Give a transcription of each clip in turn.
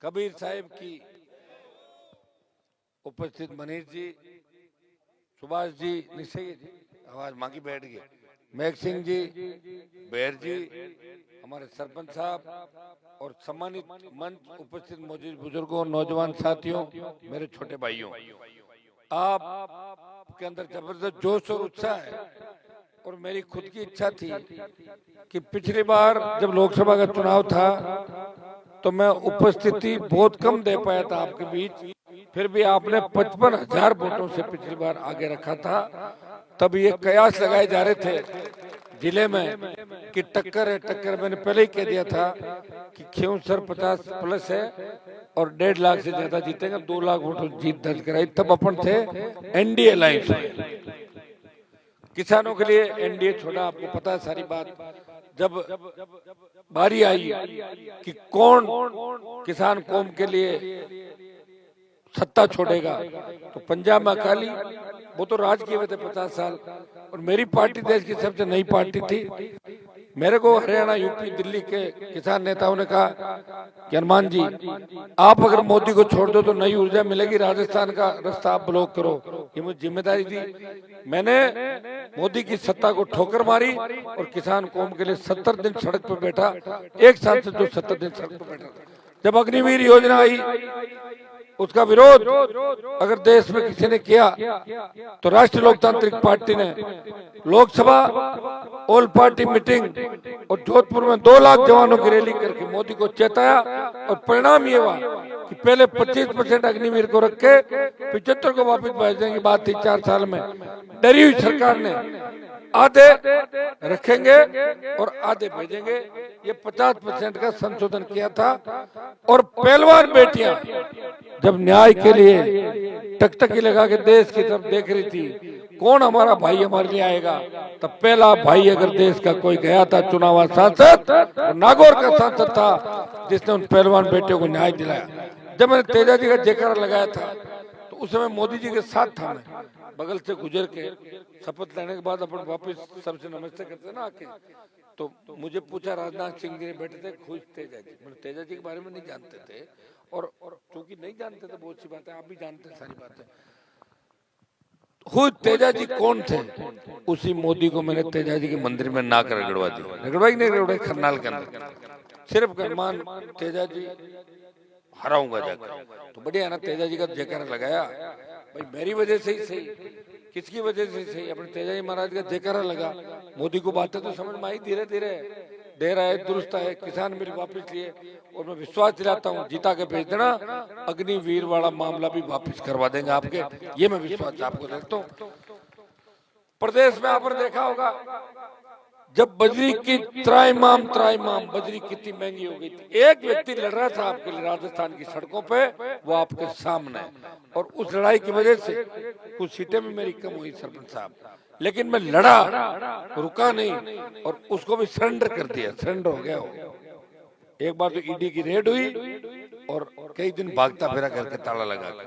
कबीर साहिब की उपस्थित मनीष जी, सुभाष जी, निश्चय जी, आवाज मांगी बैठ गई, मेघ सिंह जी, बैर जी, हमारे सरपंच साहब और सम्मानित मंच उपस्थित मौजूद बुजुर्गों, नौजवान साथियों, मेरे छोटे भाइयों, आपके अंदर जबरदस्त जोश और उत्साह है। और मेरी खुद की इच्छा थी कि पिछली बार जब लोकसभा का चुनाव था तो मैं उपस्थिति बहुत कम दे पाया था आपके बीच, फिर भी आपने 55,000 वोटों से पिछली बार आगे रखा था। तब ये कयास लगाए जा रहे थे जिले में कि टक्कर है, टक्कर। मैंने पहले ही कह दिया था कि खियोंसर 50 प्लस है और 1.5 लाख से ज्यादा जीतेगा, 2 लाख वोटों जीत दर्ज कराई। तब अपन थे एनडीए अलायंस में, किसानों के लिए एनडीए छोड़ा, आपको पता है सारी बात। जब बारी आई कि कौन किसान कौम के लिए सत्ता छोड़ेगा, तो पंजाब में अकाली, वो तो राज किए हुए थे 50 साल, और मेरी पार्टी देश की सबसे नई पार्टी थी। मेरे को हरियाणा, यूपी, दिल्ली के किसान नेताओं ने कहा कि हनुमान जी, आप अगर मोदी को छोड़ दो तो नई ऊर्जा मिलेगी, राजस्थान का रास्ता आप ब्लॉक करो। ये मुझे जिम्मेदारी दी। मैंने मोदी की सत्ता को ठोकर मारी और किसान कौम के लिए 70 दिन सड़क पर बैठा, एक साल से जो 70 दिन सड़क पर बैठा। जब अग्निवीर योजना आई, उसका विरोध अगर देश में किसी ने किया तो राष्ट्रीय लोकतांत्रिक पार्टी ने लोकसभा ऑल पार्टी मीटिंग और जोधपुर में 2 लाख जवानों की रैली करके मोदी को चेताया, और परिणाम ये हुआ कि पहले 25% अग्निवीर को रख के 75 को वापस भेजने की बात थी 4 साल में। डरी हुई सरकार ने आधे रखेंगे और आधे भेजेंगे, ये 50% का संशोधन किया था। और पहलवान बेटियां जब न्याय के लिए टकटकी लगा के देश की तरफ देख रही थी, कौन हमारा भाई हमारे लिए आएगा, तब पहला भाई अगर देश का कोई गया था चुनाव सांसद, नागौर का सांसद था जिसने उन पहलवान बेटियों को न्याय दिलाया। जब मैंने तेजा जी का जयकारा लगाया था तो उस समय मोदी जी के साथ था, मैं बगल से गुजर के शपथ लेने के बाद अपन वापस सबसे नमस्ते करते ना आके, तो मुझे पूछा, राजनाथ सिंह जी बैठे थे, खुश तेजा जी। मैंने तेजा जी के बारे में नहीं जानते थे, और क्योंकि नहीं जानते थे बहुत सी बातें, आप भी जानते हैं सारी बातें। खुद तेजा जी कौन थे, उसी मोदी को मैंने तेजा जी के मंदिर में नाक रगड़वा दी, रगड़वाई नहीं रगड़वाई, खरनाल के अंदर, सिर्फ गरमान तेजा जी हराऊंगा जाकर। तो बढ़िया ना, तेजा जी का जयकारा लगाया भाई, मेरी वजह से ही सही, किसकी वजह से सही, अपने तेजा जी महाराज का जयकारा लगा। मोदी को बातें तो समझ में आई, धीरे धीरे दे रहा है, दुरुस्त है, किसान बिल वापस लिए, और मैं विश्वास दिलाता हूँ जीता के भेज देना, अग्निवीर वाला मामला भी वापस करवा देंगे आपके, ये मैं विश्वास आपको देता हूँ। प्रदेश में आपने देखा होगा जब बजरी की त्राईमाम बजरी कितनी महंगी हो गई थी, एक व्यक्ति लड़ रहा था आपके लिए राजस्थान की सड़कों पे, वो आपके सामने, और उस लड़ाई की वजह से कुछ सीटें में मेरी कम हुई सरपंच साहब, लेकिन मैं लड़ा, रुका नहीं, और उसको भी सरेंडर कर दिया, सरेंडर हो गया वो। एक बार तो ईडी की रेड हुई और कई दिन भागता फिरा करके ताला लगा कर,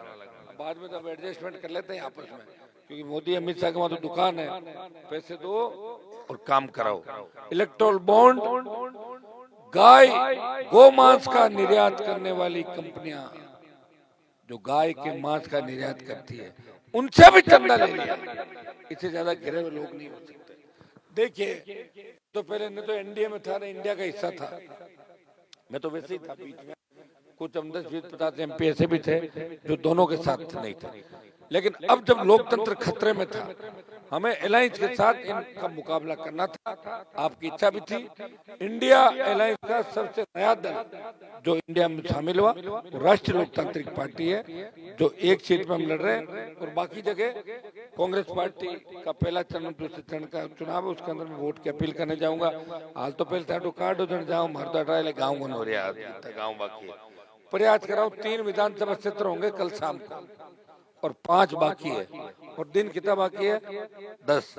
बाद में तो एडजस्टमेंट कर लेते हैं आपस में, क्योंकि मोदी अमित शाह के वहां तो दुकान है, पैसे दो और काम कराओ। इलेक्ट्रोल बॉन्ड, गाय गो मांस का निर्यात करने वाली कंपनियां जो गाय के मांस का निर्यात करती है, उनसे भी चंदा ले लिया। इससे ज्यादा घिरे हुए लोग नहीं हो सकते। देखिए, तो पहले न तो एनडीए में था, न इंडिया का हिस्सा था, मैं तो वैसे ही था बीच में, कुछ 10-20-50 एमपी ऐसे भी थे जो दोनों के साथ नहीं थे। लेकिन अब जब लोकतंत्र खतरे में था, हमें अलायंस के साथ इनका मुकाबला करना था, आपकी इच्छा भी थी। इंडिया अलायंस का सबसे नया दल जो इंडिया में शामिल हुआ वो राष्ट्रीय लोकतांत्रिक पार्टी है, जो एक सीट में हम लड़ रहे हैं, और बाकी जगह कांग्रेस पार्टी का पहला चरण, दूसरे चरण का चुनाव है, उसके अंदर मैं वोट की अपील करने जाऊंगा। हाल तो पहले था कार्ड उधर जाऊँ, मारता ट्रायल गाँव में हो रहा है, गाँव बाकी है, प्रयास कराओ। 3 विधानसभा क्षेत्र होंगे कल शाम को, और 5 बाकी है, और दिन कितना बाकी है, 10,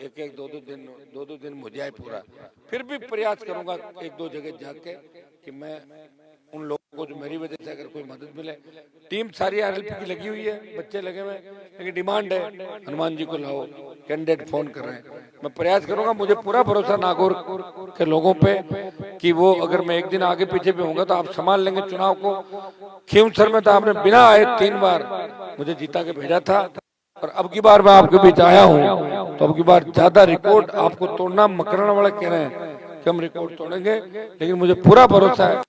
एक 2-2 दिन मुझे आए पूरा। फिर भी प्रयास करूंगा 1-2 जगह जाके कि मैं उन लोगों को जो मेरी वजह से अगर कोई मदद मिले। टीम सारी आरएलपी की लगी हुई है, बच्चे लगे हुए, लेकिन डिमांड है हनुमान जी को लाओ, कैंडिडेट फोन कर रहे हैं। मैं प्रयास करूंगा, मुझे पूरा भरोसा नागौर के लोगों पे कि वो अगर मैं एक दिन आगे पीछे भी होऊंगा तो आप संभाल लेंगे चुनाव को। खींवसर में तो आपने बिना आए 3 बार मुझे जीता के भेजा था, और अब की बार मैं आपके बीच आया हूँ तो अब की बार ज्यादा रिकॉर्ड आपको तोड़ना, मकराना वाले कह रहे हैं कि हम रिकॉर्ड तोड़ेंगे, लेकिन मुझे पूरा भरोसा है।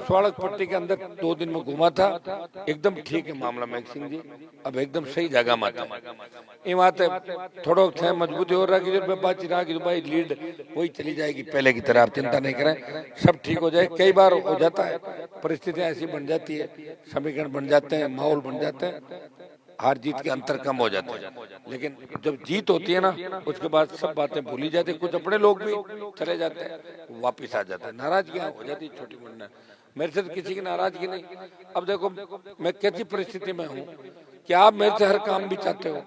स्वागत पट्टी के अंदर 2 दिन में घूमा था, एकदम ठीक है मामला मेघ सिंह जी, अब एकदम सही जगह में ये बात है। थोड़ा थे मजबूती हो रहा कि जब बातचीत रहा कि भाई लीड वही चली जाएगी पहले की तरह, आप चिंता नहीं करें, सब ठीक हो जाए। कई बार हो जाता है, परिस्थितियां ऐसी बन जाती है, समीकरण बन जाते हैं, माहौल बन जाते हैं, हार जीत के अंतर कम हो जाते हैं, लेकिन जब जीत होती है ना उसके बाद सब बातें भूली जाती है। कुछ अपने लोग भी चले जाते हैं, वापिस आ जाते हैं, नाराजगियां हो जाती है छोटी मोटी। मेरे से तो किसी की नाराजगी नहीं। अब देखो मैं कैसी परिस्थिति में हूँ कि आप मेरे से हर काम भी चाहते हो,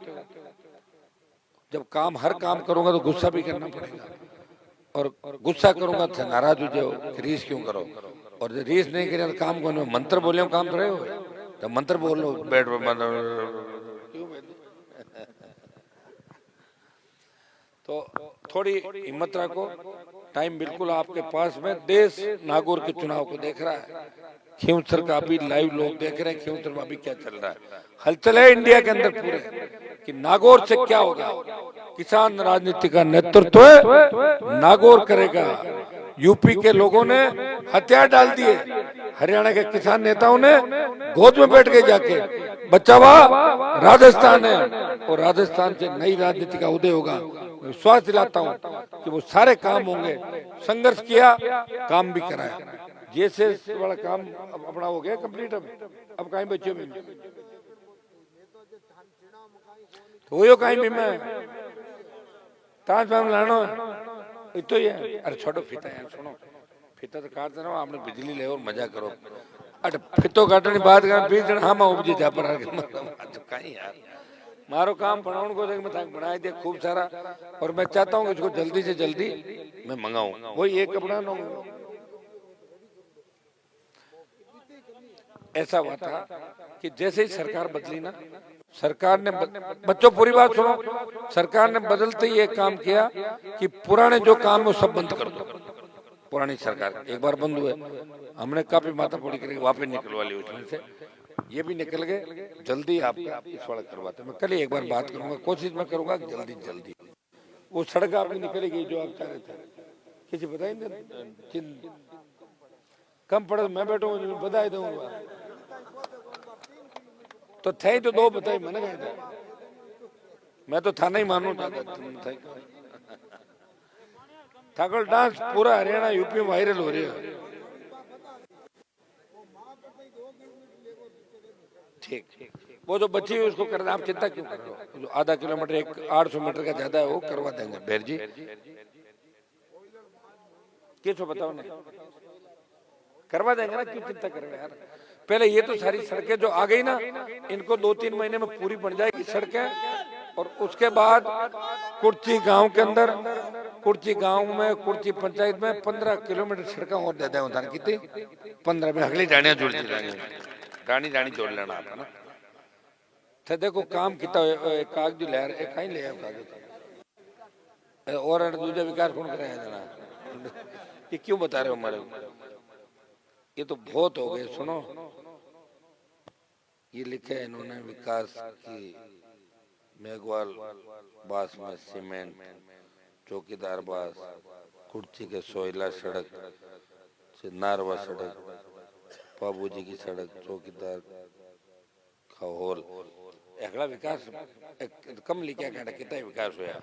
जब काम हर काम करूंगा तो गुस्सा भी करना पड़ेगा, और गुस्सा करूंगा तो नाराज हो जाओ कि रीस क्यों करो, और जब रीस नहीं करें तो काम को मंत्र बोले काम थोड़े हो, जब मंत्र बोल लो बैठ तो थोड़ी हिम्मत रखो। टाइम बिल्कुल आपके पास में, देश नागौर के चुनाव को देख रहा है, खींवसर का अभी लाइव लोग देख रहे हैं, खींवसर में अभी क्या चल रहा है, हलचल है इंडिया के अंदर पूरे कि नागौर से क्या होगा। किसान राजनीति का नेतृत्व नागौर करेगा। यूपी के लोगों ने हथियार डाल दिए, हरियाणा के किसान नेताओं ने गोद में बैठ के जाके बचावा राजस्थान है, और राजस्थान से नई राजनीति का उदय होगा। विश्वास दिलाता हूँ कि वो सारे काम होंगे। संघर्ष किया, काम भी कराया, जैसे बड़ा काम अब अपना हो गया कंप्लीट। अब कहीं बच्चे में तो वो कहीं भी मैं ट्रांसफार्मर लाना है तो ये, अरे छोड़ो फीता यार, सुनो फीता तो काट देना, आपने बिजली ले और मजा करो। अरे फीतो काटने बात कर 20 जन हम उपजे जा पर कहीं यार, मारो काम बनाने को देख मैं बनाए दिया खूब सारा, और मैं चाहता हूँ इसको जल्दी से जल्दी मैं मंगाऊं। वही एक कपड़ा ना ऐसा हुआ था कि जैसे ही सरकार बदली ना, सरकार ने बच्चों पूरी बात सुनो, सरकार ने बदलते ही एक काम किया कि पुराने जो काम है वो सब बंद कर दो। पुरानी सरकार एक बार बंद हुए, हमने काफी माथा फोड़ी करके वापस निकलवा ली उसमें से, ये भी निकल गए। जल्दी आप इस सड़क करवाते, मैं कल ही एक बार बात करूंगा, कोशिश मैं करूंगा जल्दी जल्दी वो सड़क आपकी निकली गई जो आप चाह रहे थे। किसी बताई नहीं, कम पड़े मैं बैठू बधाई दूंगा तो थे तो 2 बताई मैंने कहा था, मैं तो थाना ही मानू ठाकुर डांस पूरा हरियाणा यूपी में वायरल हो रही है। ठीक, वो जो बची है उसको करना, आप चिंता क्यों कर रहे हो, आधा किलोमीटर 800 मीटर का ज्यादा है, वो करवा देंगे भैर जी। किसको बताओ नहीं करवा देंगे ना, क्यों चिंता कर रहे हैं यार। पहले ये तो सारी सड़कें जो आ गई ना, इनको 2-3 महीने में पूरी बन जाएगी सड़कें, और उसके बाद कुर्ची गांव के अंदर, कुर्ची गांव में, कुर्ची पंचायत में 15 किलोमीटर सड़कें और दे दें उधर, कितनी 15 में अगली डाणियां जुड़ जाएंगी, डाणी जोड़ लेना आप ना। तो देखो काम कितना कागज ले एक कहीं ले कागज और दूसरा विकास कौन कराया जाना, ये क्यों बता रहे हो हमारे, ये तो बहुत हो गए। सुनो ये लिखे है इन्होंने, विकास की मेघवाल बास में सीमेंट, चौकीदार बास, कुर्ची के सोयला सड़क, नारवा सड़क, बाबूजी की सड़क, चौकीदार खहोल, एकड़ा विकास कम लिखा कहना कितना विकास हुआ।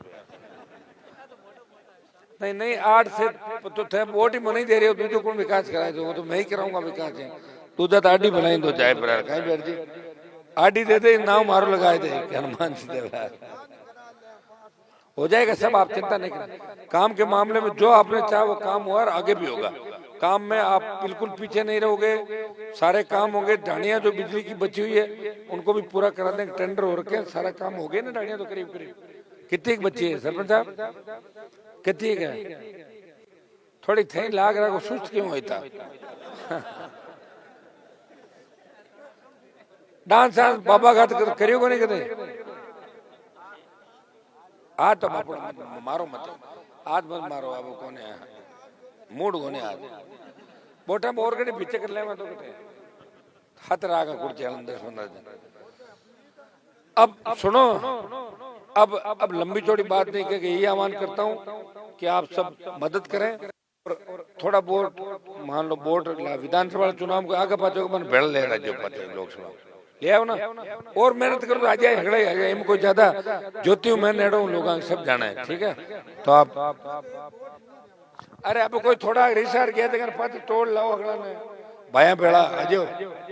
नहीं 8 से तो थे वोट ही नहीं दे रहे हो, दूसरे कौन विकास कराए, तो वो तो मैं ही कराऊंगा विकास है। तू तो आडी बनाई दो जाए पर कहीं बैठ जी, आडी दे दे नाव मारो लगाए दे हनुमान जी देवरा हो जाएगा सब, आप चिंता नहीं करें। काम के मामले में जो आपने चाहा वो काम हुआ और आगे भी होगा। काम में आप बिल्कुल पीछे नहीं रहोगे, सारे काम होंगे। डाणियां जो बिजली की बची हुई है उनको भी पूरा करा देंगे, टेंडर हो रखे हैं, सारा काम हो गया ना। डाणियां तो करीब करीब कितनी बची है सरपंच साहब, कितनी है? थोड़ी थे लाग रहा को सुस्त क्यों होता डांस बाबा घाट करियो को नहीं कदे हाथ तो मारो मत, हाथ मत मारो। अब कोने मूड कोने आज बोटा बोर के पीछे कर ले मैं तो कहते हाथ रागा कुर्चे अंदर सुंदर दिन। अब सुनो, अब लंबी चौड़ी बात नहीं कह, यही आह्वान करता हूँ कि आप सब मदद करें और थोड़ा वोट, मान लो वोट विधानसभा चुनाव को आगे पाचो मन भेड़ ले राज्य पाचो लोकसभा ले आओ ना, और मेहनत करो आ जाए हगड़े आ जाए। इनको ज्यादा ज्योति मैं नेड़ो लोग सब जाना है, ठीक है। तो आप अरे अब कोई थोड़ा रिसार गया तो पाच तोड़ लाओ अगला ने भाया बेड़ा आ जाओ।